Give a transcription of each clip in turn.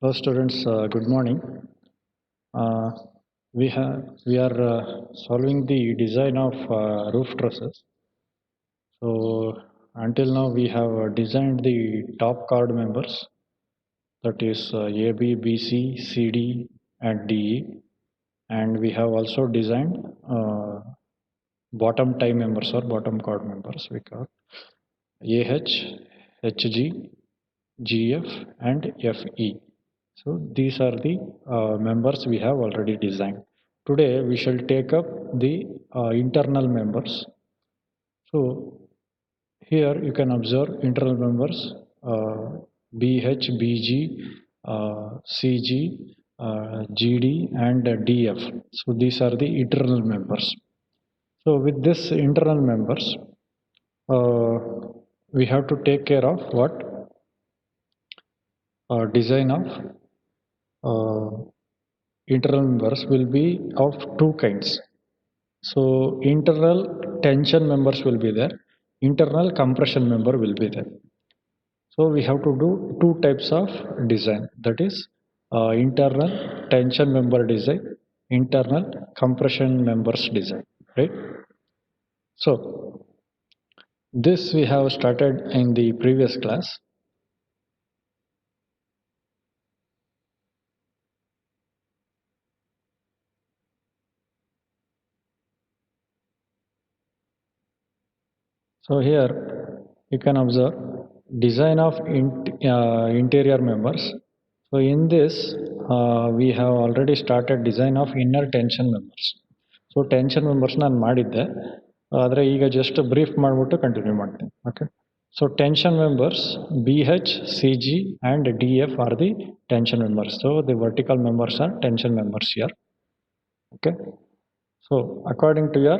Hello students, good morning. Uh, we are solving the design of roof trusses. So until now we have designed the top chord members, that is A, B, B, C, C, D and D, E, and we have also designed bottom tie members or bottom chord members, we call AH, HG, GF and FE. So these are the members we have already designed. Today we shall take up the internal members. So here you can observe internal members BH, BG, CG, GD and DF. So these are the internal members. So with this internal members, uh, we have to take care of what design of internal members will be of two kinds. So internal tension members will be there, internal compression member will be there. So we have to do two types of design, that is internal tension member design, internal compression members design, right? So this we have started in the previous class. So here you can observe design of interior members. So in this we have already started design of inner tension members. So tension members ನಾನು ಮಾಡಿದ್ದೆ, ಆದರೆ ಈಗ just brief ಮಾಡಿಬಿಟ್ಟು continue ಮಾಡ್ತೀನಿ. Okay. So tension members BH, CG and DF are the tension members. So the vertical members are tension members here. Okay. So according to your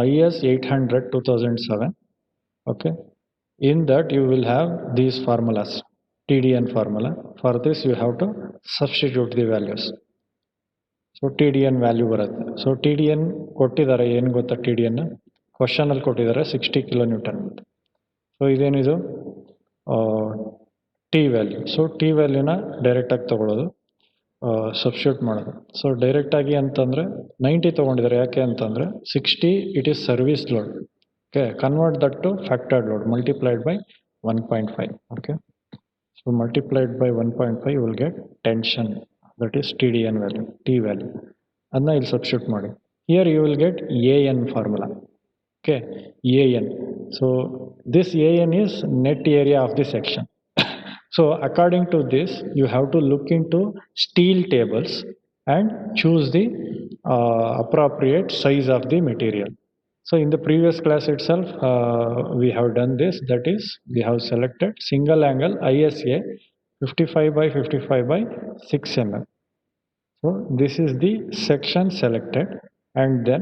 IS 800 2007, okay, in that you will have these formulas, TDN formula. For this you have to substitute the values. So TDN value ಬರುತ್ತೆ. So TDN ಕೊಟ್ಟಿದ್ದಾರೆ, ಏನು ಗೊತ್ತಾ TDN question ಅಲ್ಲಿ ಕೊಟ್ಟಿದ್ದಾರೆ 60 kilo Newton. So ಇದೇನಿದು T value. So T ವ್ಯಾಲ್ಯೂನ ಡೈರೆಕ್ಟಾಗಿ ತೊಗೊಳ್ಳೋದು, substitute ಮಾಡೋದು. ಸೊ ಡೈರೆಕ್ಟಾಗಿ ಅಂತಂದರೆ 90 ತೊಗೊಂಡಿದ್ದಾರೆ. ಯಾಕೆ ಅಂತಂದರೆ 60 it is service load. Okay, convert that to factored load multiplied by 1.5. Okay, so multiplied by 1.5 you will get tension, that is TDN value, T value. And now you'll substitute ಮಾಡಿ. Here you will get AN formula. Okay, AN. So this AN is net area of the section. So according to this you have to look into steel tables and choose the appropriate size of the material. So in the previous class itself, we have done this, that is we have selected single angle ISA 55 by 55 by 6 mm. So this is the section selected, and then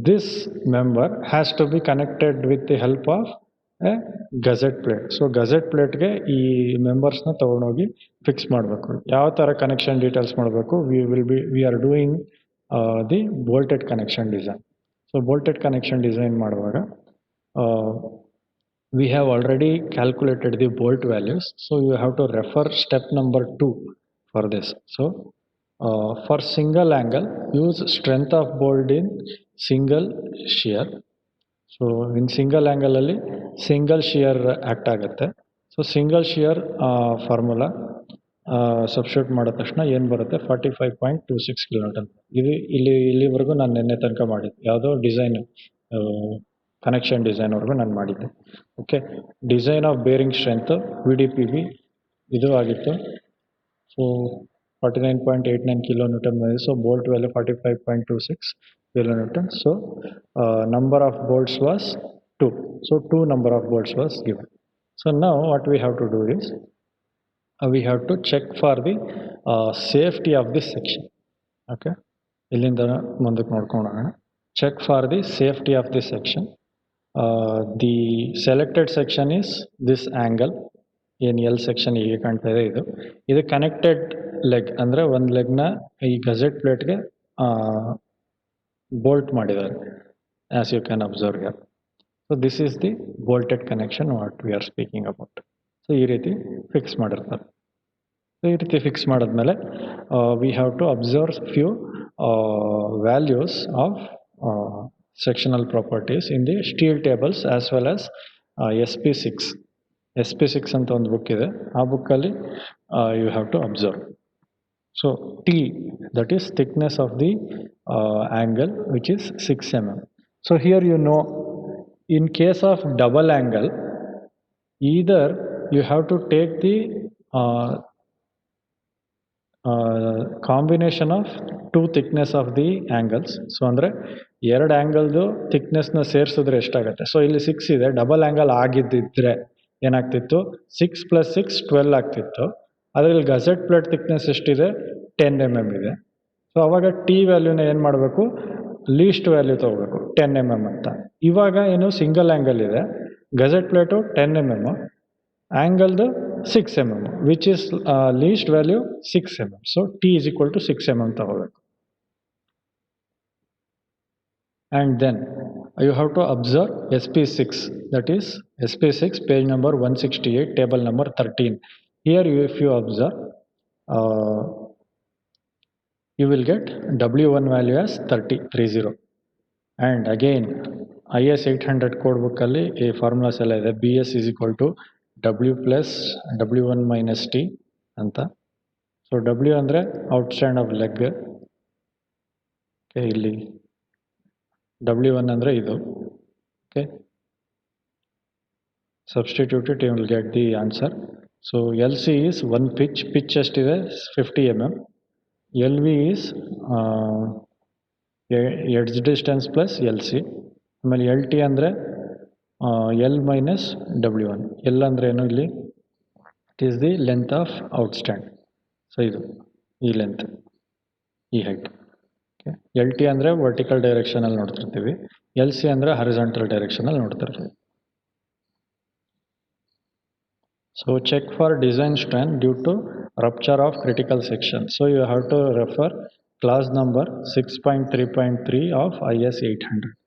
this member has to be connected with the help of a gusset plate. So gusset plate ಗೆ ಈ members ನ ತಗೊಂಡೋಗಿ fix ಮಾಡಬೇಕು. ಯಾವ ತರ connection details ಮಾಡಬೇಕು, we are doing the bolted connection design. So bolted connection design ಮಾಡುವಾಗ we have already calculated the bolt values. So you have to refer step number 2 for this. So for single angle, use strength of bolt in single shear. So in single angle ಅಲ್ಲಿ single shear act ಆಗುತ್ತೆ. So single shear formula substitute ಮಾಡಿದ ತಕ್ಷಣ ಏನು ಬರುತ್ತೆ, 45.26 kilometre. ಇದು ಇಲ್ಲಿವರೆಗೂ ನಾನು ನಿನ್ನೆ ತನಕ ಮಾಡಿದ್ದೆ, ಯಾವುದೋ ಡಿಸೈನ್ ಕನೆಕ್ಷನ್ ಡಿಸೈನ್ವರೆಗೂ ನಾನು ಮಾಡಿದ್ದೆ. Okay, design of bearing strength VDPB ಇದು ಆಗಿತ್ತು. So 49.89 kilonewton. So bolt value 45.26 kilonewton. So number of bolts was 2. So 2 number of bolts was given. So now what we have to do is we have to check for the safety of this section. Okay, ಇಲ್ಲಿಂದ ಮುಂದಕ್ಕೆ ನೋಡ್ಕೊಂಡು ಹೋಗೋಣ. Check for the safety of this section. The selected section is this angle. ಏನು L section ಹೀಗೆ ಕಾಣ್ತಾ ಇದೆ, ಇದು connected leg, ಅಂದರೆ ಒಂದು ಲೆಗ್ನ ಈ ಗಜೆಟ್ ಪ್ಲೇಟ್ಗೆ ಬೋಲ್ಟ್ ಮಾಡಿದ್ದಾರೆ, as you can observe here. So this is the bolted connection what we are speaking about. So ಈ ರೀತಿ ಫಿಕ್ಸ್ ಮಾಡಿರ್ತಾರೆ. ಈ ರೀತಿ ಫಿಕ್ಸ್ ಮಾಡಿದ್ಮೇಲೆ we have to observe few values of sectional properties in the steel tables as well as SP6. SP6 ಅಂತ ಒಂದು book ಇದೆ, ಆ ಬುಕ್ಕಲ್ಲಿ you have to observe. So T, that is thickness of the angle, which is 6 mm. So here you know, in case of double angle, either you have to take the combination of two thickness of the angles. So ಅಂದರೆ ಎರಡು ಆ್ಯಂಗಲ್ದು ಥಿಕ್ನೆಸ್ನ ಸೇರಿಸಿದ್ರೆ ಎಷ್ಟಾಗುತ್ತೆ? So ಇಲ್ಲಿ 6 ಇದೆ, double angle ಆಗಿದ್ದಿದ್ರೆ ಏನಾಗ್ತಿತ್ತು? 6 + 6 12 ಆಗ್ತಿತ್ತು. ಆದರೆ ಇಲ್ಲಿ ಗಸೆಟ್ ಪ್ಲೇಟ್ ಥಿಕ್ನೆಸ್ ಎಷ್ಟಿದೆ? 10 mm ಇದೆ. ಸೊ ಅವಾಗ ಟಿ ವ್ಯಾಲ್ಯೂನ ಏನು ಮಾಡಬೇಕು? ಲೀಸ್ಟ್ ವ್ಯಾಲ್ಯೂ ತೊಗೋಬೇಕು, 10 mm ಅಂತ. ಇವಾಗ ಏನು ಸಿಂಗಲ್ ಆ್ಯಂಗಲ್ ಇದೆ, ಗಸೆಟ್ ಪ್ಲೇಟು 10 mm, ಆ್ಯಂಗಲ್ದು 6 mm, which is least value 6 mm. So T is equal to 6 mm ತಗೋಬೇಕು. And then you have to observe SP6, that is SP6 page number 168, table number 13. Here if you observe, you will get W1 value as 30. And again IS 800 code book ಅಲ್ಲಿ ಈ formulas ಎಲ್ಲ ಇದೆ. BS is equal to W plus W1 minus T ಅಂತ. So W ಅಂದರೆ ಔಟ್ಸ್ಟ್ಯಾಂಡ್ of leg, okay, ಇಲ್ಲಿ W1 ಅಂದರೆ ಇದು, okay. Substituted, you will get the answer. So LC is 1 pitch ಎಷ್ಟಿದೆ? 50 mm. LV is edge distance plus LC. ಆಮೇಲೆ LT ಅಂದರೆ L minus W1. L ಅಂದರೆ ಏನು? ಇಲ್ಲಿ it is the length of outstand. So ಇದು ಈ ಲೆಂತ್, ಈ height, okay. LT ಅಂದರೆ ವರ್ಟಿಕಲ್ ಡೈರೆಕ್ಷನಲ್ಲಿ ನೋಡ್ತಿರ್ತೀವಿ, LC ಅಂದರೆ ಹಾರಿಜಾಂಟಲ್ ಡೈರೆಕ್ಷನಲ್ಲಿ ನೋಡ್ತಿರ್ತೀವಿ. So check for design strength due to rupture of critical section. So you have to refer class number 6.3.3 of IS 800.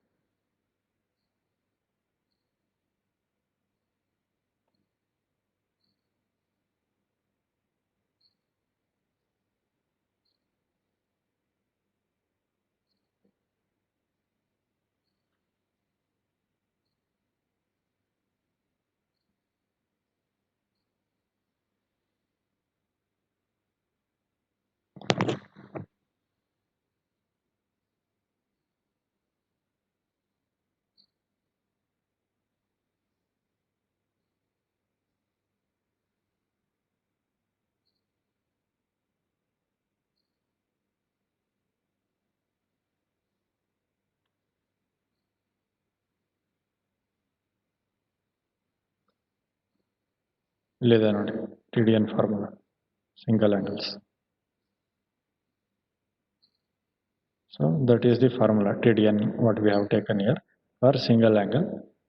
ಇಲ್ಲಿದೆ ನೋಡಿ TDN formula, single angles. So that is the formula TDN what we have taken here for single angle,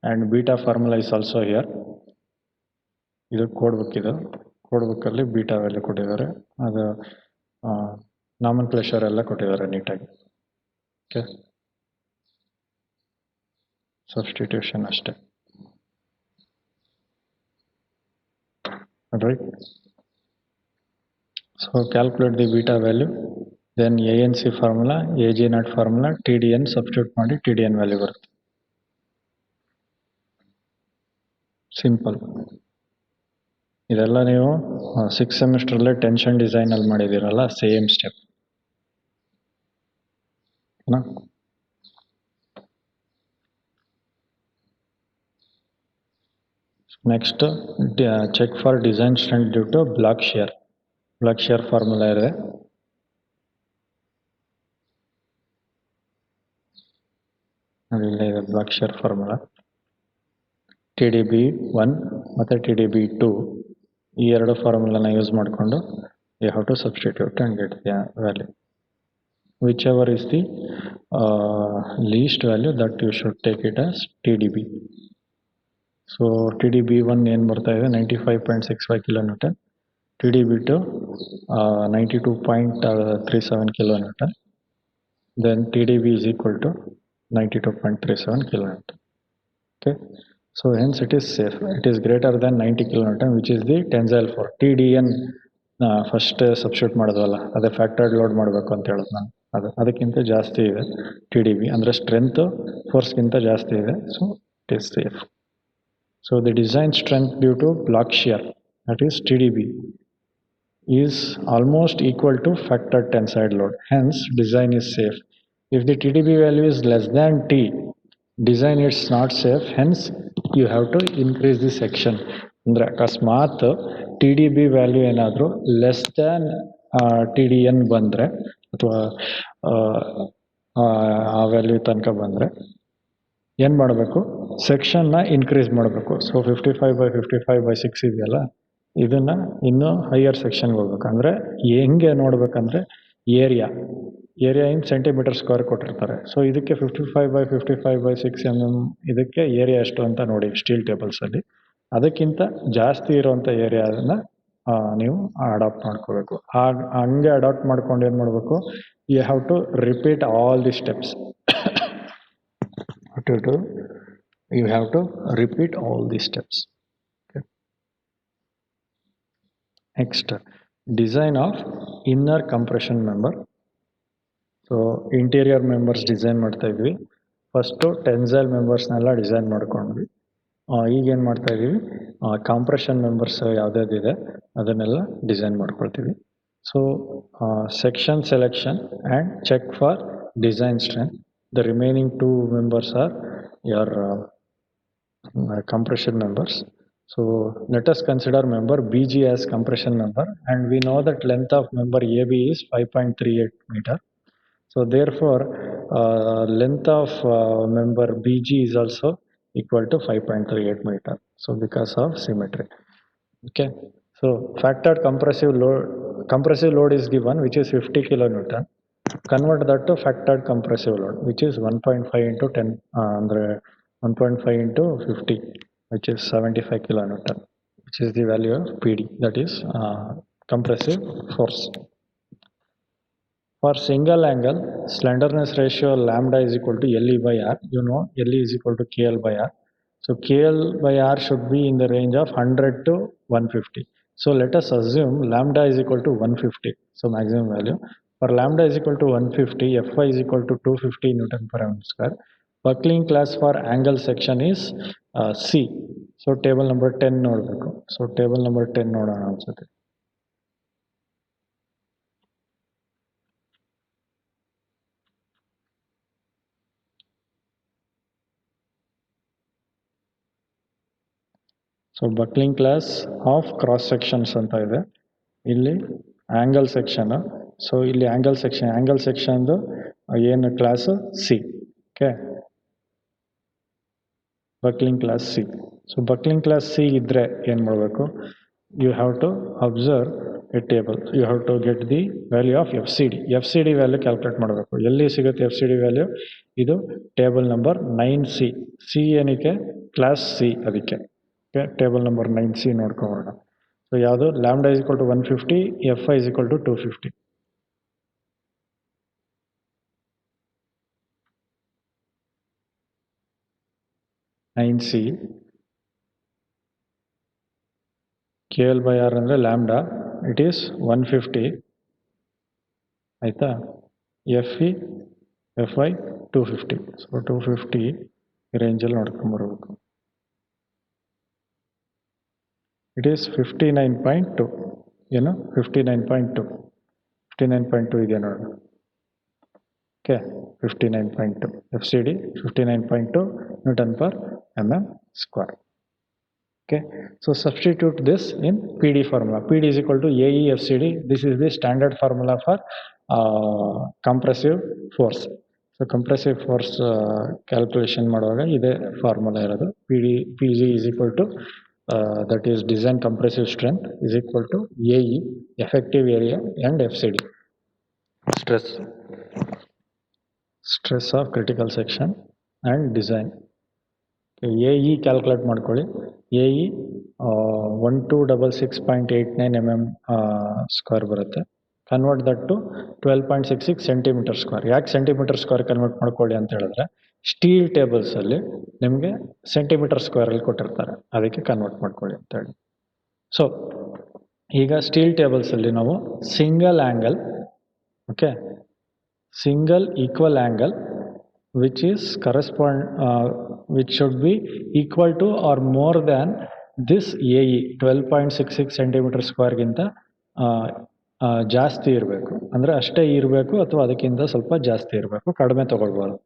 and beta formula is also here. ಇದು code book, ಇದು code ಬುಕ್ಕಲ್ಲಿ beta value ಕೊಟ್ಟಿದ್ದಾರೆ, ಅದು ನಾಮನ್ಕ್ಲೇಚರ್ ಎಲ್ಲ ಕೊಟ್ಟಿದ್ದಾರೆ ನೀಟಾಗಿ, ಓಕೆ. ಸಬ್ಸ್ಟಿಟ್ಯೂಷನ್ ಅಷ್ಟೇ, right? So calculate the beta value, then ANC formula, AG0 formula, TDN substitute ಮಾಡಿ TDN ವ್ಯಾಲ್ಯೂ ಬರುತ್ತೆ. ಸಿಂಪಲ್. ಇದೆಲ್ಲ ನೀವು 6th ಸೆಮಿಸ್ಟ್ರಲ್ಲೇ ಟೆನ್ಷನ್ ಡಿಸೈನಲ್ಲಿ ಮಾಡಿದ್ದೀರಲ್ಲ, same step. Next check for design strength due to block shear. Block shear formula ಇದೆ, ಇಲ್ಲೇ ಇದೆ ಬ್ಲಾಕ್ ಶಿಯರ್ ಫಾರ್ಮುಲಾ. TDB1 ಮತ್ತು TDB2 ಈ ಎರಡು ಫಾರ್ಮುಲಾನ ಯೂಸ್ ಮಾಡಿಕೊಂಡು you have to substitute and get the value. Whichever is the least value that you should take it as TDB. So TDB1 ಏನು ಬರ್ತಾ ಇದೆ? 95.65 kN. TDB2 92.37 kN. Then TDB is equal to 92.37 kN. Okay. So hence it is safe. It is greater than 90 kN, which is the tensile force. TDN first substitute ಮಾಡಿದ್ವಲ್ಲ, ಅದೇ factored load ಮಾಡಬೇಕು ಅಂತ ಹೇಳೋದು ನಾನು. ಅದಕ್ಕಿಂತ ಜಾಸ್ತಿ ಇದೆ ಟಿ ಡಿ ಬಿ, ಅಂದರೆ ಸ್ಟ್ರೆಂತ್ ಫೋರ್ಸ್ಗಿಂತ ಜಾಸ್ತಿ ಇದೆ. So it is safe. So the design strength due to block shear, that is T D B, is almost equal to factored tensile load. Hence, design is safe. If the TDB value is less than T, design is not safe. Hence, you have to increase the section. ಅಂದರೆ ಅಕಸ್ಮಾತ್ T D B value ಏನಾದರೂ less than T D N ಬಂದರೆ, ಅಥವಾ ಆ value ತನಕ ಬಂದರೆ ಏನು ಮಾಡಬೇಕು, ಸೆಕ್ಷನ್ನ ಇನ್ಕ್ರೀಸ್ ಮಾಡಬೇಕು. ಸೊ 55/55/6 ಇದೆಯಲ್ಲ, ಇದನ್ನ ಇನ್ನೂ ಹೈಯರ್ ಸೆಕ್ಷನ್ಗೆ ಹೋಗ್ಬೇಕು. ಅಂದರೆ ಹೆಂಗೆ ನೋಡ್ಬೇಕಂದ್ರೆ ಏರಿಯಾ ಇನ್ ಸೆಂಟಿಮೀಟರ್ ಸ್ಕ್ವೇರ್ ಕೊಟ್ಟಿರ್ತಾರೆ. ಸೊ ಇದಕ್ಕೆ 55/55/6 ಇದಕ್ಕೆ ಏರಿಯಾ ಎಷ್ಟು ಅಂತ ನೋಡಿ ಸ್ಟೀಲ್ ಟೇಬಲ್ಸಲ್ಲಿ. ಅದಕ್ಕಿಂತ ಜಾಸ್ತಿ ಇರೋವಂಥ ಏರಿಯಾನ ನೀವು ಅಡಾಪ್ಟ್ ಮಾಡ್ಕೋಬೇಕು. ಹಂಗೆ ಅಡಾಪ್ಟ್ ಮಾಡ್ಕೊಂಡು ಏನು ಮಾಡಬೇಕು, you have to repeat all the steps. You have to repeat all these steps. Okay. Next, design of inner compression member. So interior members design ಮಾಡ್ತಾ ಇದ್ವಿ. ಫಸ್ಟು ಟೆನ್ಸೈಲ್ ಮೆಂಬರ್ಸ್ನೆಲ್ಲ ಡಿಸೈನ್ ಮಾಡ್ಕೊಂಡ್ವಿ. ಈಗೇನು ಮಾಡ್ತಾ ಇದ್ದೀವಿ, ಕಾಂಪ್ರೆಷನ್ ಮೆಂಬರ್ಸ್ ಯಾವುದ್ಯಾವ್ದಿದೆ ಅದನ್ನೆಲ್ಲ ಡಿಸೈನ್ ಮಾಡ್ಕೊಳ್ತೀವಿ. So section selection and check for design strength. The remaining two members are your compression members. So let us consider member BG as compression member, and we know that length of member AB is 5.38 meter. So therefore length of member BG is also equal to 5.38 meter. So because of symmetry. Okay. So factored compressive load is given, which is 50 kilonewton. Convert that to factored compressive load, which is 1.5 into 10, 1.5 into 50, which is 75 kilonewton, which is the value of PD, that is compressive force. For single angle, slenderness ratio lambda is equal to LE by R. You know LE is equal to KL by R. So KL by R should be in the range of 100 to 150. So let us assume lambda is equal to 150, so maximum value. For lambda is equal to 150, Fy is equal to 250 Newton per mm square. Buckling class for angle section is C. So table number 10 ನೋಡಬೇಕು. So table number 10 ನೋಡೋಣ ಅನ್ಸುತ್ತೆ. So buckling class of cross sections ಅಂತ ಇದೆ. ಇಲ್ಲಿ angle section. So ಇಲ್ಲಿ angle ಸೆಕ್ಷನ್ದು ಏನು class C. Okay, buckling class C. So buckling class C ಇದ್ದರೆ ಏನು ಮಾಡಬೇಕು, you have to observe a table. You have to get the value of F C D value calculate ಮಾಡಬೇಕು. ಎಲ್ಲಿ ಸಿಗುತ್ತೆ F C D value? ಇದು table number 9C. C ಏನಕ್ಕೆ? Class C, ಅದಕ್ಕೆ. Table number 9C ನೋಡ್ಕೊಳ್ಳೋಣ. So ಯಾವುದು? Lambda is equal to 150, Fy is equal to 250. KL by R ಅಂದರೆ lambda, it is 150. ಆಯಿತಾ? Fy 250. ಸೊ 250 ರೇಂಜಲ್ಲಿ ನೋಡ್ಕೊಂಬರ್ಬೇಕು. It is 59.2. ಏನು? 59.2 ಇದೆ ನೋಡೋಣ. Okay, 59.2 FCD 59.2 Newton per mm square. Okay, so substitute this in PD formula. PD is equal to AE FCD. This is the standard formula for compressive force. So compressive force calculation ಮಾಡುವಾಗ ಇದೇ formula ಇರೋದು. PG is equal to that is design compressive strength is equal to AE effective area and FCD stress of critical section and design. AE calculate ಮಾಡ್ಕೊಳ್ಳಿ. AE 1266.89 mm square ಬರುತ್ತೆ. Convert that to 12.66 centimetre square. ಯಾಕೆ centimetre square convert ಮಾಡ್ಕೊಳ್ಳಿ ಅಂತ ಹೇಳಿದ್ರೆ, steel ಟೇಬಲ್ಸಲ್ಲಿ ನಿಮಗೆ centimetre ಸ್ಕ್ವೇರಲ್ಲಿ ಕೊಟ್ಟಿರ್ತಾರೆ, ಅದಕ್ಕೆ convert ಮಾಡ್ಕೊಳ್ಳಿ ಅಂತ ಹೇಳಿ. ಸೊ ಈಗ ಸ್ಟೀಲ್ ಟೇಬಲ್ಸಲ್ಲಿ ನಾವು single angle, okay, single equal angle which is which should be equal to or more than this AE 12.66 centimeter square ಗಿಂತ ಜಾಸ್ತಿ ಇರಬೇಕು. ಅಂದರೆ ಅಷ್ಟೇ ಇರಬೇಕು ಅಥವಾ ಅದಕ್ಕಿಂತ ಸ್ವಲ್ಪ ಜಾಸ್ತಿ ಇರಬೇಕು, ಕಡಿಮೆ ತಗೊಳ್ಬಾರ್ದು.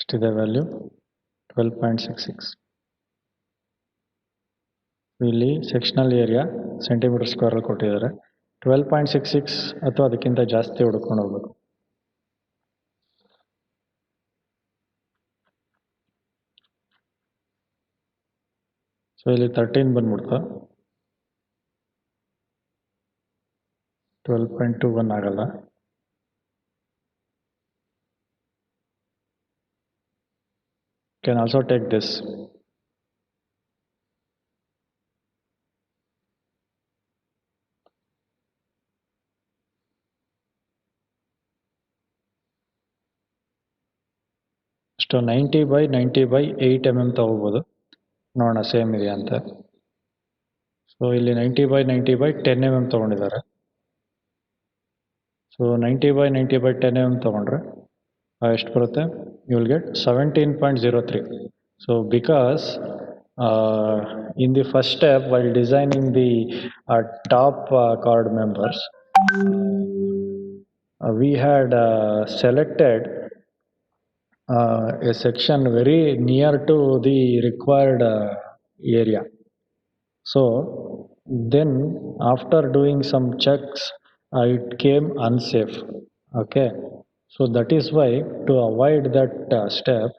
ಎಷ್ಟಿದೆ ವ್ಯಾಲ್ಯೂ? 12.66. ಇಲ್ಲಿ ಸೆಕ್ಷನಲ್ ಏರಿಯಾ ಸೆಂಟಿಮೀಟರ್ ಸ್ಕ್ವೇರಲ್ಲಿ ಕೊಟ್ಟಿದ್ದಾರೆ. 12.66 ಅಥವಾ ಅದಕ್ಕಿಂತ ಜಾಸ್ತಿ ಹುಡ್ಕೊಂಡು ಹೋಗ್ಬೇಕು. ಸೊ ಇಲ್ಲಿ 13 ಬಂದ್ಬಿಡ್ತಾ, 12.21 ಆಗಲ್ಲ. Can also take this. So 90 by 90 by 8 mm ತಗೋಬೋದು, ನೋಡೋಣ ಸೇಮ್ ಇದೆಯಾ ಅಂತ. ಸೊ ಇಲ್ಲಿ 90 by 90 by 10 mm ತಗೊಂಡಿದ್ದಾರೆ. ಸೊ 90 by 90 by 10 mm ತಗೊಂಡ್ರೆ ಎಷ್ಟು ಬರುತ್ತೆ? You will get 17.03. So because in the first step while designing the top chord members, we had selected a section very near to the required area. So then after doing some checks, it came unsafe. Okay, so that is why to avoid that step,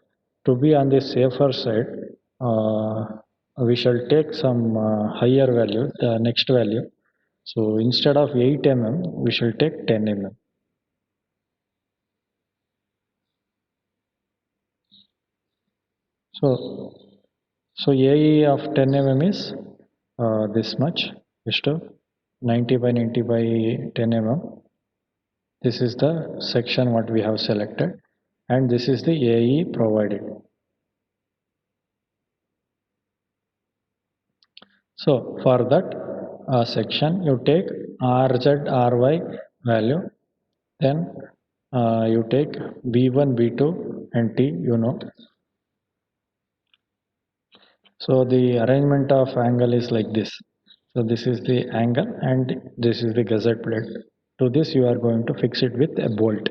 to be on the safer side, we shall take some higher value, the next value. So instead of 8 mm, we shall take 10 mm. So AE of 10 mm is this much, is to 90 by 90 by 10 mm. This is the section what we have selected, and this is the AE provided. So for that section, you take RZ, RY value, then you take B1, B2 and T, you know. So the arrangement of angle is like this. So this is the angle and this is the gusset plate. To this you are going to fix it with a bolt.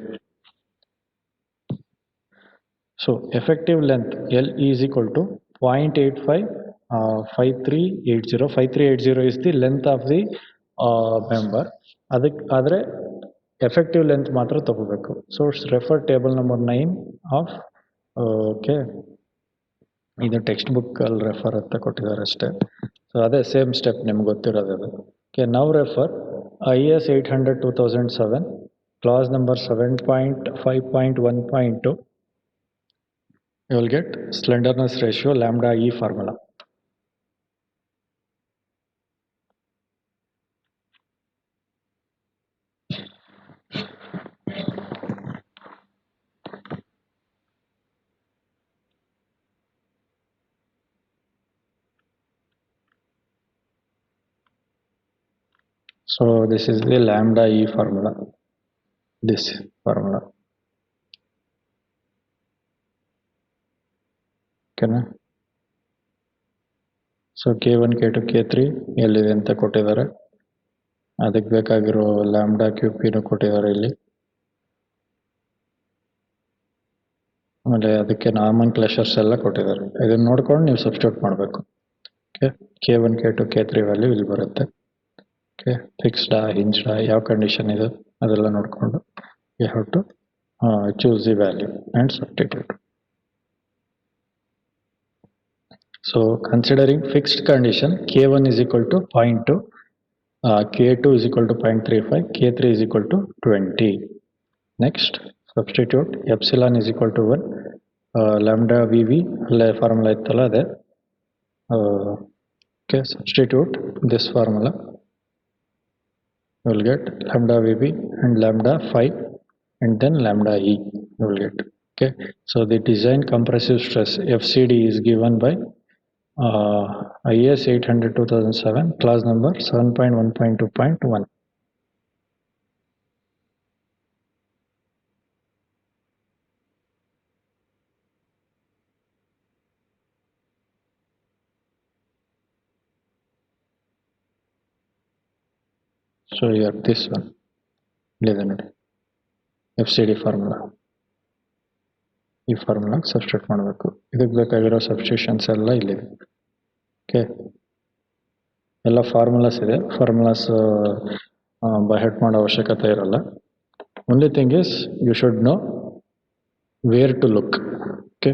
So effective length L is equal to 0.85 5380. 5380 is the length of the member. Adre effective length matra ತಗೋಬೇಕು. So refer table number 9 of okay. ಇದು text book ಅಲ್ಲಿ refer ಅಂತ ಕೊಟ್ಟಿದ್ದಾರೆ ಅಷ್ಟೇ. So ಅದೇ same step ನಿಮ್ಗೆ ಗೊತ್ತಿರೋದು ಅದು. Okay, now refer IS 800/2007 class number 7.5.1.2. you will get slenderness ratio lambda E formula. So this is the lambda E formula, this formula. Okay na? So K1 K2 K3 ಎಲ್ಲಿದೆ ಅಂತ ಕೊಟ್ಟಿದ್ದಾರೆ. ಅದಕ್ಕೆ ಬೇಕಾಗಿರೋ lambda ಕ್ಯೂಪಿನೂ ಕೊಟ್ಟಿದ್ದಾರೆ ಇಲ್ಲಿ. ಆಮೇಲೆ ಅದಕ್ಕೆ ನಾಮನ್ ಕ್ಲೆಷರ್ಸ್ ಎಲ್ಲ ಕೊಟ್ಟಿದ್ದಾರೆ. ಇದನ್ನು ನೋಡ್ಕೊಂಡು ನೀವು ಸಬ್ಸ್ಟಿಟ್ಯೂಟ್ ಮಾಡಬೇಕು. Okay, K1 K2 K3 value ಇಲ್ಲಿ ಬರುತ್ತೆ. ಓಕೆ, ಫಿಕ್ಸ್ಡಾ ಹಿಂಜ್ಡಾ ಯಾವ ಕಂಡೀಷನ್ ಇದೆ ಅದೆಲ್ಲ ನೋಡಿಕೊಂಡು you have to choose the value and substitute. So considering fixed condition, K1 is equal to 0.2, K2 is equal to 0.35, K3 is equal to 20. Next, substitute epsilon is equal to 1, lambda V V ಅಲ್ಲೇ formula ಇತ್ತಲ್ಲ ಅದೇ. Okay, substitute this formula, you will get lambda VB and lambda phi and then lambda E you will get. Okay, so the design compressive stress FCD is given by IS 800 2007, class number 7.1.2.1. So here this one, FCD formula. ಈ ಫಾರ್ಮುಲಾಗೆ substitute ಮಾಡಬೇಕು. ಇದಕ್ಕೆ ಬೇಕಾಗಿರೋ substitutions ಎಲ್ಲ ಇಲ್ಲಿದೆ. Okay, ಎಲ್ಲ formulas ಇದೆ. Formulas by head ಮಾಡೋ ಅವಶ್ಯಕತೆ ಇರಲ್ಲ. Only thing is you should know where to look. Okay,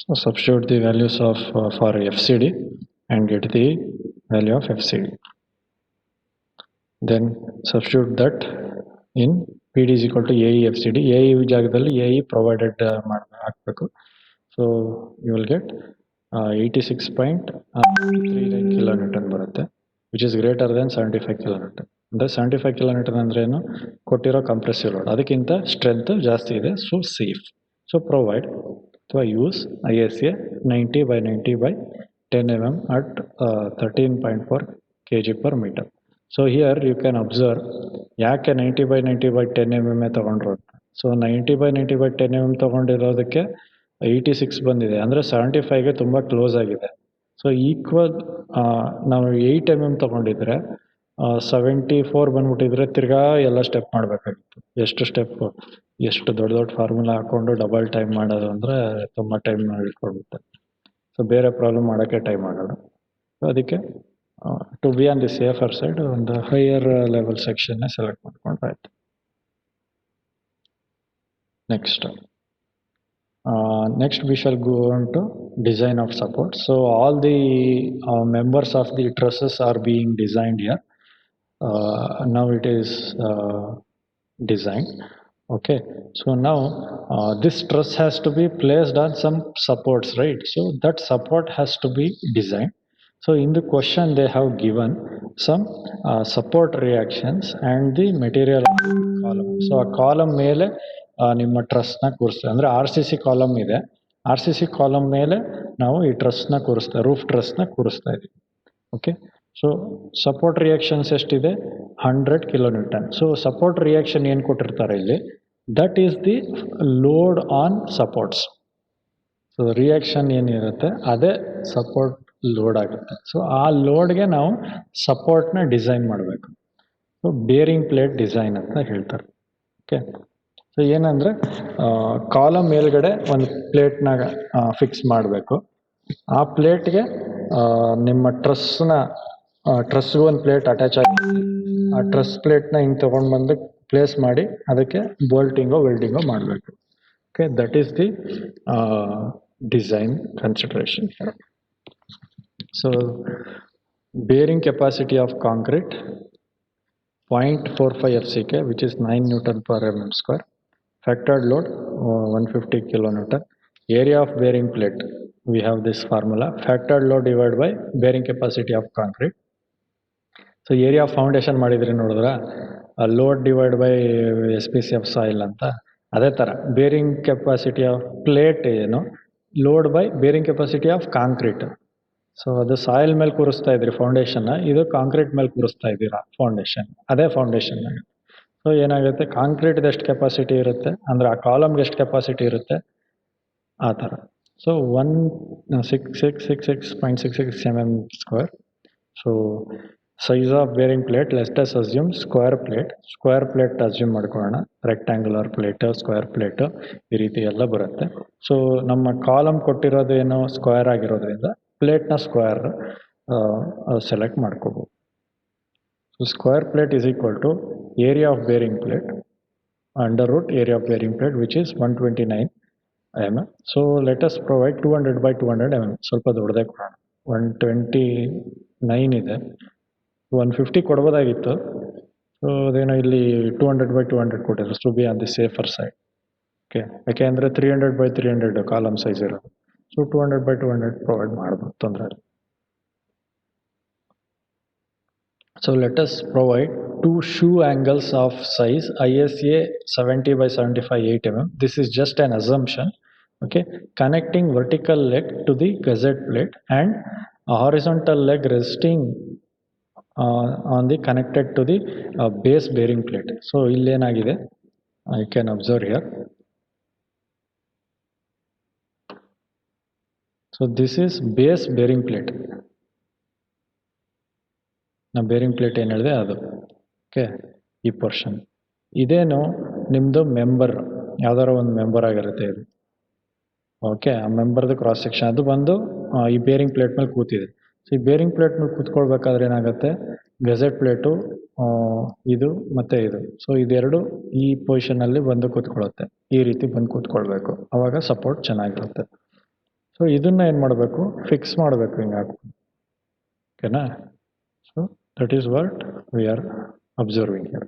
so substitute the values of for FCD and get the value of FCD. Then substitute that in PD is equal to AE FCD. AE ಜಾಗದಲ್ಲಿ AE provided ಹಾಕಬೇಕು. So you will get 86.39 kilonewton ಬರುತ್ತೆ, which is greater than 75 kilonewton. ಅಂದರೆ 75 kilonewton ಅಂದ್ರೆ ಏನು, ಕೊಟ್ಟಿರೋ compressive load ಅದಕ್ಕಿಂತ strength ಜಾಸ್ತಿ ಇದೆ. So safe. ಸೊ ಪ್ರೊವೈಡ್ ಅಥವಾ use ISA 90/90/10 mm at 13.4 kg per meter. So here you can observe ಯಾಕೆ 90/90/10 mm ತೊಗೊಂಡ್ರು. ಸೊ 90/90/10 mm ತೊಗೊಂಡಿರೋದಕ್ಕೆ 86 ಬಂದಿದೆ, ಅಂದರೆ 75ಗೆ ತುಂಬ ಕ್ಲೋಸ್ ಆಗಿದೆ. ಸೊ ಈಕ್ವಲ್ ನಾವು 8 mm ತೊಗೊಂಡಿದ್ರೆ 74 ಬಂದ್ಬಿಟ್ಟಿದ್ರೆ ತಿರ್ಗಾ ಎಲ್ಲ ಸ್ಟೆಪ್ ಮಾಡಬೇಕಾಗಿತ್ತು. ಎಷ್ಟು ಸ್ಟೆಪ್ಪು, ಎಷ್ಟು ದೊಡ್ಡ ದೊಡ್ಡ ಫಾರ್ಮುಲಾ ಹಾಕ್ಕೊಂಡು ಡಬಲ್ ಟೈಮ್ ಮಾಡೋದು ಅಂದರೆ ತುಂಬ ಟೈಮ್ ಇಟ್ಕೊಳ್ಬಿಡುತ್ತೆ. ಸೊ ಬೇರೆ ಪ್ರಾಬ್ಲಮ್ ಮಾಡೋಕ್ಕೆ ಟೈಮ್ ಆಗೋದು. ಸೊ ಅದಕ್ಕೆ to be on the safer side ಒಂದು ಹೈಯರ್ ಲೆವೆಲ್ ಸೆಕ್ಷನ್ನೇ ಸೆಲೆಕ್ಟ್ ಮಾಡ್ಕೊಂಡ್ರೆ ಆಯ್ತು. Next we shall go on to design of support. So all the members of the trusses are being designed here. Now it is designed. Okay, so now this truss has to be placed on some supports, right? So that support has to be designed. So in the question they have given some support reactions and the material of the column. So a column ಮೇಲೆ ನಿಮ್ಮ ಟ್ರಸ್ನ ಕೂರಿಸ್ತೇವೆ. ಅಂದರೆ RCC column ಇದೆ, RCC column ಮೇಲೆ ನಾವು ಈ ಟ್ರಸ್ನ ಕೂರಿಸ್ತೇವೆ, roof ಟ್ರಸ್ನ ಕೂರಿಸ್ತಾ ಇದ್ದೀವಿ. Okay, so support reactions ಎಷ್ಟಿದೆ, 100 kilonewton. So support reaction ಏನು ಕೊಟ್ಟಿರ್ತಾರೆ ಇಲ್ಲಿ, that is the load on supports. So reaction ಏನಿರುತ್ತೆ ಅದೇ ಸಪೋರ್ಟ್ ಲೋಡ್ ಆಗುತ್ತೆ. ಸೊ ಆ ಲೋಡ್ಗೆ ನಾವು ಸಪೋರ್ಟ್ನ ಡಿಸೈನ್ ಮಾಡಬೇಕು. ಸೊ ಬೇರಿಂಗ್ ಪ್ಲೇಟ್ ಡಿಸೈನ್ ಅಂತ ಹೇಳ್ತಾರೆ. ಓಕೆ, ಸೊ ಏನಂದರೆ ಕಾಲಮ್ ಮೇಲ್ಗಡೆ ಒಂದು ಪ್ಲೇಟ್ನ ಫಿಕ್ಸ್ ಮಾಡಬೇಕು. ಆ ಪ್ಲೇಟ್ಗೆ ನಿಮ್ಮ ಟ್ರಸ್ಗೂ ಒಂದು ಪ್ಲೇಟ್ ಅಟ್ಯಾಚ್ ಆಗಿದೆ. ಆ ಟ್ರಸ್ ಪ್ಲೇಟ್ನ ಹಿಂಗೆ ತೊಗೊಂಡು ಬಂದು ಪ್ಲೇಸ್ ಮಾಡಿ ಅದಕ್ಕೆ ಬೋಲ್ಟಿಂಗೋ ವೆಲ್ಡಿಂಗೋ ಮಾಡಬೇಕು. Okay, that is the design consideration. So bearing capacity of concrete 0.45 FCK, which is 9 Newton per mm square. Factored load 150 kilonewton. Area of bearing plate, we have this formula, factored load divided by bearing capacity of concrete. So area of foundation ಮಾಡಿದ್ರಿ ನೋಡಿದ್ರ, load divide by SPC of soil ಅಂತ. ಅದೇ ಥರ bearing capacity of plate ಏನು, load by bearing capacity of concrete. So ಅದು soil ಮೇಲೆ ಕೂರಿಸ್ತಾ ಇದ್ರಿ ಫೌಂಡೇಶನ್ನ, ಇದು ಕಾಂಕ್ರೀಟ್ ಮೇಲೆ ಕೂರಿಸ್ತಾ ಇದ್ದೀರಾ ಫೌಂಡೇಶನ್, ಅದೇ ಫೌಂಡೇಶನ್. ಸೊ ಏನಾಗುತ್ತೆ, ಕಾಂಕ್ರೀಟ್ದು ಎಷ್ಟು ಕೆಪಾಸಿಟಿ ಇರುತ್ತೆ ಅಂದರೆ ಆ ಕಾಲಮ್ಗೆ ಎಷ್ಟು ಕೆಪಾಸಿಟಿ ಇರುತ್ತೆ ಆ ಥರ. So 1666.66 mm square. So size of bearing plate less assume square plate assume ಮಾಡ್ಕೊಳ್ಳೋಣ. ರೆಕ್ಟ್ಯಾಂಗ್ಯುಲರ್ ಪ್ಲೇಟು, ಸ್ಕ್ವೇರ್ ಪ್ಲೇಟು, ಈ ರೀತಿ ಎಲ್ಲ ಬರುತ್ತೆ. ಸೊ ನಮ್ಮ ಕಾಲಮ್ ಕೊಟ್ಟಿರೋದು ಏನು ಸ್ಕ್ವೇರ್ ಆಗಿರೋದ್ರಿಂದ ಪ್ಲೇಟ್ನ ಸ್ಕ್ವೇರ್ ಸೆಲೆಕ್ಟ್ ಮಾಡ್ಕೋಬೋದು. So square plate is equal to area of bearing plate under root area of bearing plate, which is 129 mm. So let us provide 200 by 200 mm. ಸ್ವಲ್ಪ ದೊಡ್ಡದೇ ಕೊಡೋಣ. 129 ಇದೆ, 150 ಕೊಡ್ಬೋದಾಗಿತ್ತು. ಸೊ ಅದೇನೋ ಇಲ್ಲಿ 200 by 200 ಕೊಟ್ಟಿದ್ರು, to be on the safer side. Okay, ಯಾಕೆಂದರೆ 300 by 300 column size ಇರೋದು. So 200 by 200 provide ಮಾಡ್ಬೋದು, ತೊಂದರೆ ಇಲ್ಲ. So let us provide two shoe angles of size ISA 70 by 75 8 mm. This is just an assumption. Okay, connecting vertical leg to the gusset plate and a horizontal leg resting on the connected to the base bearing plate. So illenagide, I can observe here. So this is base bearing plate. ನಾ bearing plate ಏನು ಹೇಳಿದೆ ಅದು. Okay, ಈ portion ಇದೇನು ನಿಮ್ಮದು member, ಯಾವ್ದಾರ ಒಂದು member ಆಗಿರುತ್ತೆ ಇದು. ಓಕೆ, ಆ ಮೆಂಬರ್ದು ಕ್ರಾಸ್ ಸೆಕ್ಷನ್ ಅದು ಬಂದು ಈ ಬೇರಿಂಗ್ ಪ್ಲೇಟ್ ಮೇಲೆ ಕೂತಿದೆ. ಸೊ ಈ ಬೇರಿಂಗ್ ಪ್ಲೇಟ್ ಮೇಲೆ ಕೂತ್ಕೊಳ್ಬೇಕಾದ್ರೆ ಏನಾಗುತ್ತೆ, ಗಜೆಟ್ ಪ್ಲೇಟು ಇದು ಮತ್ತು ಇದು, ಸೊ ಇದೆರಡು ಈ ಪೊಸಿಷನಲ್ಲಿ ಬಂದು ಕೂತ್ಕೊಳ್ಳುತ್ತೆ. ಈ ರೀತಿ ಬಂದು ಕೂತ್ಕೊಳ್ಬೇಕು, ಆವಾಗ ಸಪೋರ್ಟ್ ಚೆನ್ನಾಗಿರುತ್ತೆ. ಸೊ ಇದನ್ನು ಏನು ಮಾಡಬೇಕು, ಫಿಕ್ಸ್ ಮಾಡಬೇಕು ಹಿಂಗೆ ಹಾಕಿ. ಓಕೆನಾ? So that is what we are observing here.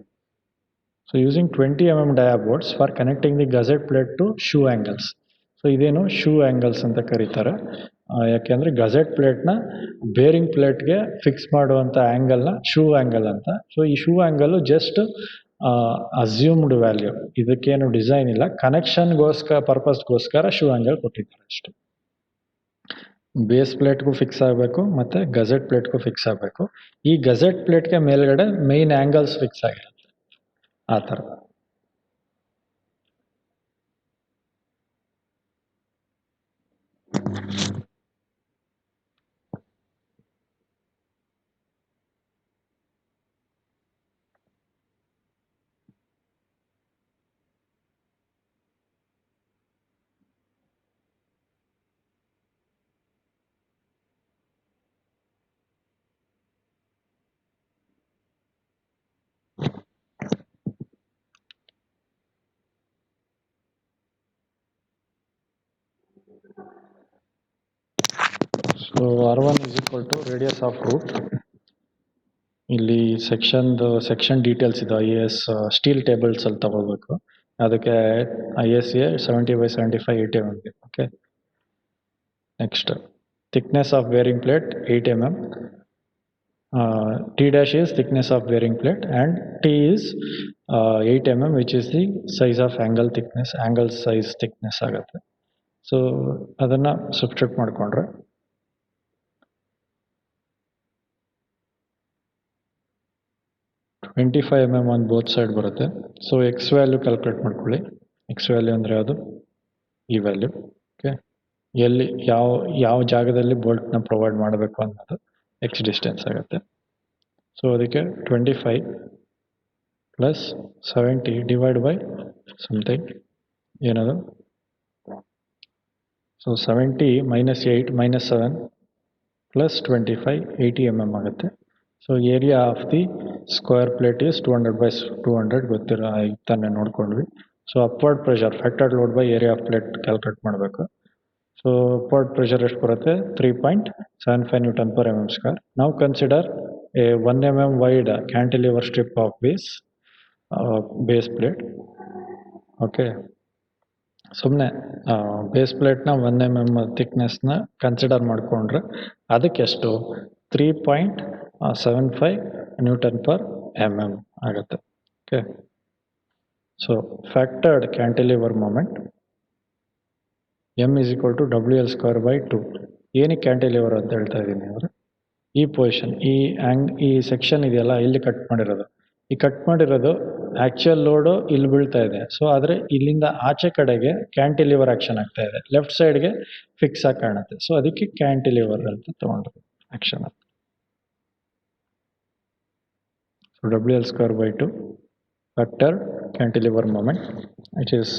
So using 20 mm dia boards for connecting the gusset plate to shoe angles. So ಇದೇನು ಶೂ ಆ್ಯಂಗಲ್ಸ್ ಅಂತ ಕರೀತಾರೆ. ಯಾಕೆಂದರೆ ಗಸೆಟ್ ಪ್ಲೇಟ್ನ ಬೇರಿಂಗ್ ಪ್ಲೇಟ್ಗೆ ಫಿಕ್ಸ್ ಮಾಡುವಂಥ ಆ್ಯಂಗಲ್ನ ಶೂ ಆ್ಯಂಗಲ್ ಅಂತ. ಸೊ ಈ shoe angle just assumed value, ಇದಕ್ಕೇನು design ಇಲ್ಲ, ಕನೆಕ್ಷನ್ಗೋಸ್ಕರ ಪರ್ಪಸ್ಗೋಸ್ಕರ ಶೂ ಆ್ಯಂಗಲ್ ಕೊಟ್ಟಿದ್ದಾರೆ ಅಷ್ಟೇ. ಬೇಸ್ ಪ್ಲೇಟ್ಗೂ ಫಿಕ್ಸ್ ಆಗಬೇಕು ಮತ್ತು ಗಸೆಟ್ ಪ್ಲೇಟ್ಗೂ ಫಿಕ್ಸ್ ಆಗಬೇಕು. ಈ ಗಸೆಟ್ ಪ್ಲೇಟ್ಗೆ ಮೇಲ್ಗಡೆ ಮೇಯ್ನ್ ಆ್ಯಂಗಲ್ಸ್ ಫಿಕ್ಸ್ ಆಗಿರುತ್ತೆ, ಆ ಥರ. So R1 is equal to radius of root. ಇಲ್ಲಿ ಸೆಕ್ಷನ್ ಡೀಟೇಲ್ಸ್ ಇದು IAS ಸ್ಟೀಲ್ ಟೇಬಲ್ಸ್ ಅಲ್ಲಿ ತಗೊಳ್ಬೇಕು. ಅದಕ್ಕೆ ISA 70 by 75 8 mm. Okay, next thickness of bearing plate 8 mm. T dash is thickness of bearing plate and T is 8 mm, which is the size of angle thickness, angle size thickness ಆಗುತ್ತೆ. So ಅದನ್ನು ಸಬ್ಸ್ಟ್ರಕ್ಟ್ ಮಾಡಿಕೊಂಡ್ರೆ 25 mm on both side ಬರುತ್ತೆ. So X value calculate ಮಾಡ್ಕೊಳ್ಳಿ. X value ಅಂದರೆ ಅದು ಈ value. Okay, ಎಲ್ಲಿ ಯಾವ ಜಾಗದಲ್ಲಿ ಬೋಲ್ಟ್ನ ಪ್ರೊವೈಡ್ ಮಾಡಬೇಕು ಅನ್ನೋದು ಎಕ್ಸ್ ಡಿಸ್ಟೆನ್ಸ್ ಆಗುತ್ತೆ. ಸೊ ಅದಕ್ಕೆ 25 ಪ್ಲಸ್ 70 ಡಿವೈಡ್ ಬೈ ಸಮಥಿಂಗ್ ಏನದು. So 70 minus 8 minus 7 plus 25 80 mm ಆಗುತ್ತೆ. So area of the square plate is 200 by 200 ಗೊತ್ತಿರೋ ತಾನೇ ನೋಡ್ಕೊಂಡ್ವಿ. So upward pressure factored load by area of plate calculate ಮಾಡಬೇಕು. ಸೊ ಅಪ್ವರ್ಡ್ ಪ್ರೆಷರ್ ಎಷ್ಟು ಬರುತ್ತೆ, 3.75 Newton per mm square. ನಾವು consider a 1 mm wide cantilever strip of base plate. Okay, ಸುಮ್ಮನೆ base ಪ್ಲೇಟ್ನ 1 mm ಥಿಕ್ನೆಸ್ನ consider ಮಾಡಿಕೊಂಡ್ರೆ ಅದಕ್ಕೆ ಎಷ್ಟು 3.75 Newton per mm ಆಗುತ್ತೆ. Okay, so factored cantilever moment M is equal to WL square by 2. ಏನಕ್ಕೆ cantilever ಅಂತ ಹೇಳ್ತಾ ಇದ್ದೀನಿ ಅಂದರೆ, ಈ ಪೊಸಿಷನ್ ಈ ಸೆಕ್ಷನ್ ಇದೆಯಲ್ಲ, ಇಲ್ಲಿ ಕಟ್ ಮಾಡಿರೋದು, ಈ ಕಟ್ ಮಾಡಿರೋದು ಆ್ಯಕ್ಚುಯಲ್ ಲೋಡು ಇಲ್ಲಿ ಬೀಳ್ತಾ ಇದೆ. ಸೊ ಆದರೆ ಇಲ್ಲಿಂದ ಆಚೆ ಕಡೆಗೆ ಕ್ಯಾಂಟಿಲಿವರ್ ಆ್ಯಕ್ಷನ್ ಆಗ್ತಾ ಇದೆ, ಲೆಫ್ಟ್ ಸೈಡ್ಗೆ ಫಿಕ್ಸ್ ಆಗಿ ಕಾಣುತ್ತೆ. ಸೊ ಅದಕ್ಕೆ ಕ್ಯಾಂಟಿಲಿವರ್ ಅಂತ ತೊಗೊಂಡ್ರು ಆ್ಯಕ್ಷನ್ ಅಂತ. So WL square by 2 factor cantilever moment, which is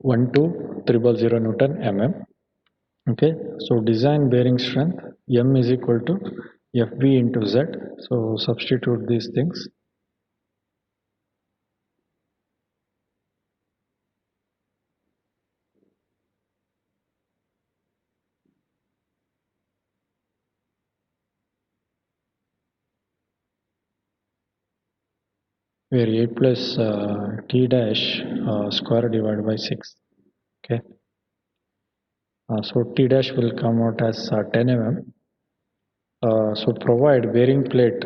12,000 Newton mm. Okay, so design bearing strength M is equal to FB into Z. So substitute these things. where 8 plus t dash square divided by 6. Okay. So t dash will come out as 10 mm. So provide bearing plate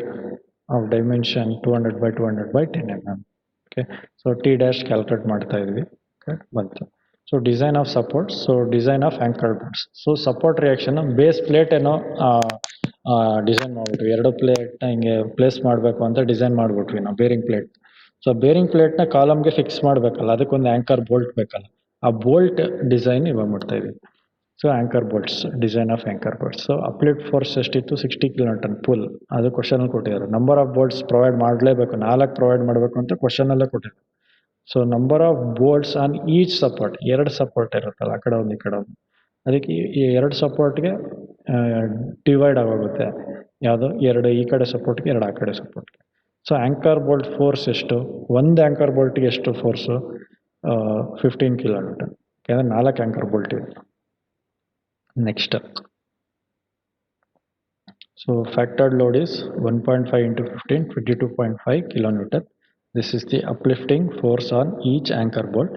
of dimension 200 by 200 by 10 mm. Okay. So t dash calculate ಮಾಡ್ತಾ ಇದ್ವಿ. Okay. ಬಂತು. So design of supports. So design of anchor bolts. So support reaction base plate ಏನೋ design ಮಾಡ್ಬಿಟ್ವಿ. ಎರಡು ಪ್ಲೇಟ್ನ ಹಿಂಗೆ place ಮಾಡಬೇಕು ಅಂತ ಡಿಸೈನ್ ಮಾಡ್ಬಿಟ್ವಿ ನಾವು ಬೇರಿಂಗ್ ಪ್ಲೇಟ್. ಸೊ ಬೇರಿಂಗ್ ಪ್ಲೇಟ್ನ ಕಾಲಮ್ಗೆ ಫಿಕ್ಸ್ ಮಾಡಬೇಕಲ್ಲ, ಅದಕ್ಕೊಂದು ಆ್ಯಂಕರ್ ಬೋಲ್ಟ್ ಬೇಕಲ್ಲ, ಆ ಬೋಲ್ಟ್ ಡಿಸೈನ್ ಇವಾಗ ಮಾಡ್ತಾ ಇದೀವಿ. So anchor bolts, design of anchor bolts. So uplift force ಎಷ್ಟಿತ್ತು? 60 kN ಪುಲ್. ಅದು ಕ್ವಶನಲ್ಲಿ ಕೊಟ್ಟಿದ್ದಾರೆ. ನಂಬರ್ ಆಫ್ ಬೋಲ್ಟ್ಸ್ ಪ್ರೊವೈಡ್ ಮಾಡಲೇಬೇಕು, 4 ಪ್ರೊವೈಡ್ ಮಾಡಬೇಕು ಅಂತ ಕ್ವಶನಲ್ಲೇ ಕೊಟ್ಟಿದ್ದಾರೆ. So number of bolts on each support, 2 support ಇರುತ್ತಲ್ಲ, ಆ ಕಡೆ ಒಂದು ಈ ಕಡೆ ಒಂದು, ಅದಕ್ಕೆ ಈ 2 ಸಪೋರ್ಟ್ಗೆ ಡಿವೈಡ್ ಆಗೋಗುತ್ತೆ. ಯಾವುದು? 2 ಈ ಕಡೆ ಸಪೋರ್ಟ್ಗೆ, 2 ಆ ಕಡೆ ಸಪೋರ್ಟ್ಗೆ. ಸೊ ಆ್ಯಂಕರ್ ಬೋಲ್ಟ್ ಫೋರ್ಸ್ ಎಷ್ಟು? ಒಂದು ಆ್ಯಂಕರ್ ಬೋಲ್ಟ್ಗೆ ಎಷ್ಟು ಫೋರ್ಸು? 15 kN. ಯಾಕಂದರೆ 4 ಆ್ಯಂಕರ್ ಬೋಲ್ಟ್ ಇದೆ. Next, so factored load is 1.5 into 15, 22.5 kilonewton. This is the uplifting force on each anchor bolt.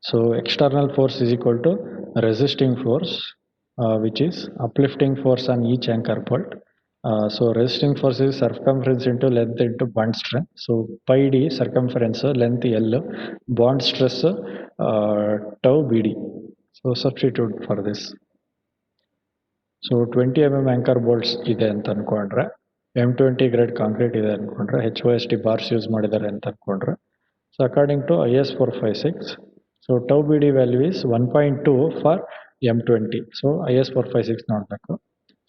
So external force is equal to resisting force, which is uplifting force on each anchor bolt. So resisting force is circumference into length into bond strength. So pi d circumference, length L, bond stress tau BD. So substitute for this. So 20 mm anchor bolts ಇದೆ ಅಂತ ಅಂದ್ಕೊಂಡ್ರೆ, M20 grade concrete ಇದೆ ಅಂದ್ಕೊಂಡ್ರೆ, HOST bars use ಮಾಡಿದ್ದಾರೆ ಅಂತ ಅಂದ್ಕೊಂಡ್ರೆ, so according to IS 456, so tau B D value is 1.2 for M20. So IS 456 ನೋಡಬೇಕು.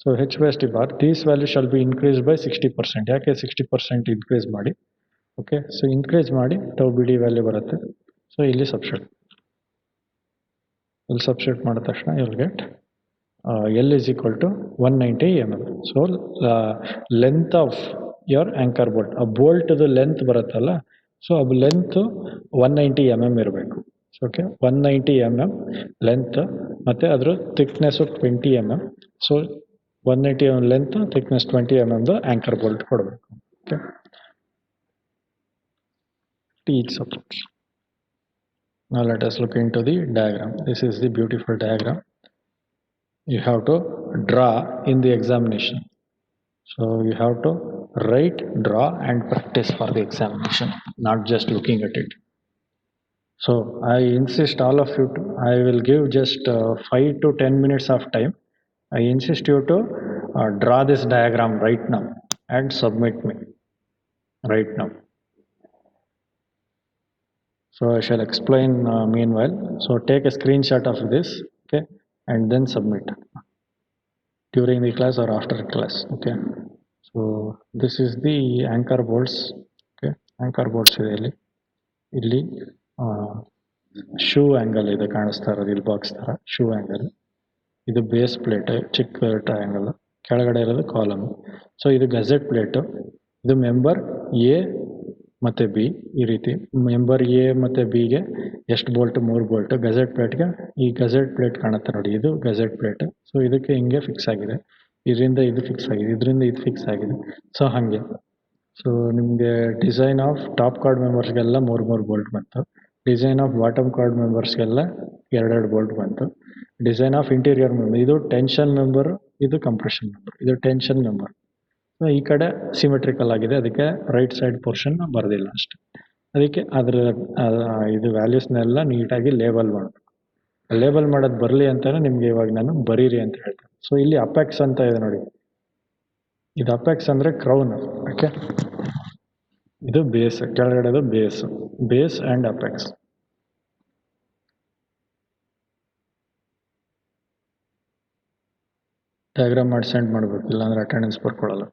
So HOST bar, these value shall be increase by 60%. ಯಾಕೆ 60% ಇನ್ಕ್ರೀಸ್ ಮಾಡಿ? ಓಕೆ, ಸೊ ಇನ್ಕ್ರೀಸ್ ಮಾಡಿ tau B D value ಬರುತ್ತೆ. So ಇಲ್ಲಿ substitute ಮಾಡಿದ ತಕ್ಷಣ you will get L is equal to 190 mm. So length of your anchor bolt, a bolt the length ಬರುತ್ತಲ್ಲ, so ಅದು length 190 mm ಇರಬೇಕು. Okay, 190 mm length, ಮತ್ತು ಅದರ thickness 20 mm. So 190 mm length, thickness 20 mm anchor bolt ಕೊಡಬೇಕು. Okay, each support. Now let us look into the diagram. This is the beautiful diagram you have to draw in the examination. So you have to write, draw and practice for the examination, not just looking at it. So I insist all of you to, I will give just 5 to 10 minutes of time. I insist you to draw this diagram right now and submit me right now. So I shall explain meanwhile. So take a screenshot of this, okay, and then submit during the class or after class. Okay, so this is the anchor bolts. Okay, anchor bolts ಇದೆ ಇಲ್ಲಿ shoe angle ಇದೆ ಕಾಣಿಸ್ತಾ ಇರೋದು, ಇಲ್ಲಿ box ಥರ shoe angle. ಇದು base plate, ಚಿಕ್ಕ triangle, ಕೆಳಗಡೆ ಇರೋದು ಕಾಲಮ್. ಸೊ ಇದು ಗಜೆಟ್ ಪ್ಲೇಟು, ಇದು ಮೆಂಬರ್ ಎ ಮತ್ತು ಬಿ. ಈ ರೀತಿ ಮೆಂಬರ್ ಎ ಮತ್ತು ಬಿಗೆ ಎಷ್ಟು ಬೋಲ್ಟ್? 3 ಬೋಲ್ಟ್. ಗಜೆಟ್ ಪ್ಲೇಟ್ಗೆ ಈ ಗಜೆಟ್ ಪ್ಲೇಟ್ ಕಾಣುತ್ತೆ ನೋಡಿ, ಇದು ಗಜೆಟ್ ಪ್ಲೇಟ್. ಸೊ ಇದಕ್ಕೆ ಹಿಂಗೆ ಫಿಕ್ಸ್ ಆಗಿದೆ, ಇದರಿಂದ ಇದು ಫಿಕ್ಸ್ ಆಗಿದೆ, ಇದರಿಂದ ಇದು ಫಿಕ್ಸ್ ಆಗಿದೆ. ಸೊ ಹಾಗೆ, ಸೊ ನಿಮಗೆ ಡಿಸೈನ್ ಆಫ್ ಟಾಪ್ ಕಾರ್ಡ್ ಮೆಂಬರ್ಸ್ಗೆಲ್ಲ 3 ಬೋಲ್ಟ್ ಬಂತು. ಡಿಸೈನ್ ಆಫ್ ಬಾಟಮ್ ಕಾರ್ಡ್ ಮೆಂಬರ್ಸ್ಗೆಲ್ಲ 2 ಬೋಲ್ಟ್ ಬಂತು. ಡಿಸೈನ್ ಆಫ್ ಇಂಟೀರಿಯರ್ ಮೆಂಬರ್, ಇದು ಟೆನ್ಷನ್ ಮೆಂಬರ್, ಇದು ಕಂಪ್ರೆಷನ್ ಮೆಂಬರ್, ಇದು ಟೆನ್ಷನ್ ಮೆಂಬರ್. ಈ ಕಡೆ ಸಿಮೆಟ್ರಿಕಲ್ ಆಗಿದೆ, ಅದಕ್ಕೆ ರೈಟ್ ಸೈಡ್ ಪೋರ್ಷನ್ ಬರೋದಿಲ್ಲ ಅಷ್ಟೇ. ಅದಕ್ಕೆ ಅದರ ಇದು ವ್ಯಾಲ್ಯೂಸ್ನೆಲ್ಲ ನೀಟಾಗಿ ಲೇಬಲ್ ಮಾಡಬೇಕು. ಲೇಬಲ್ ಮಾಡೋದು ಬರಲಿ ಅಂತಾನೆ ನಿಮಗೆ ಇವಾಗ ನಾನು ಬರೀರಿ ಅಂತ ಹೇಳ್ತೇನೆ. ಸೊ ಇಲ್ಲಿ ಅಪೆಕ್ಸ್ ಅಂತ ಇದೆ ನೋಡಿ, ಇದು ಅಪೆಕ್ಸ್ ಅಂದರೆ ಕ್ರೌನ್. ಓಕೆ, ಇದು ಬೇಸ್, ಕೆಳಗಡೆದು base, base and apex. Diagram ಮಾಡಿ ಸೆಂಡ್ ಮಾಡಬೇಕು, ಇಲ್ಲಾಂದರೆ ಅಟೆಂಡೆನ್ಸ್ ಬರ್ಕೊಳ್ಳಲ್ಲ.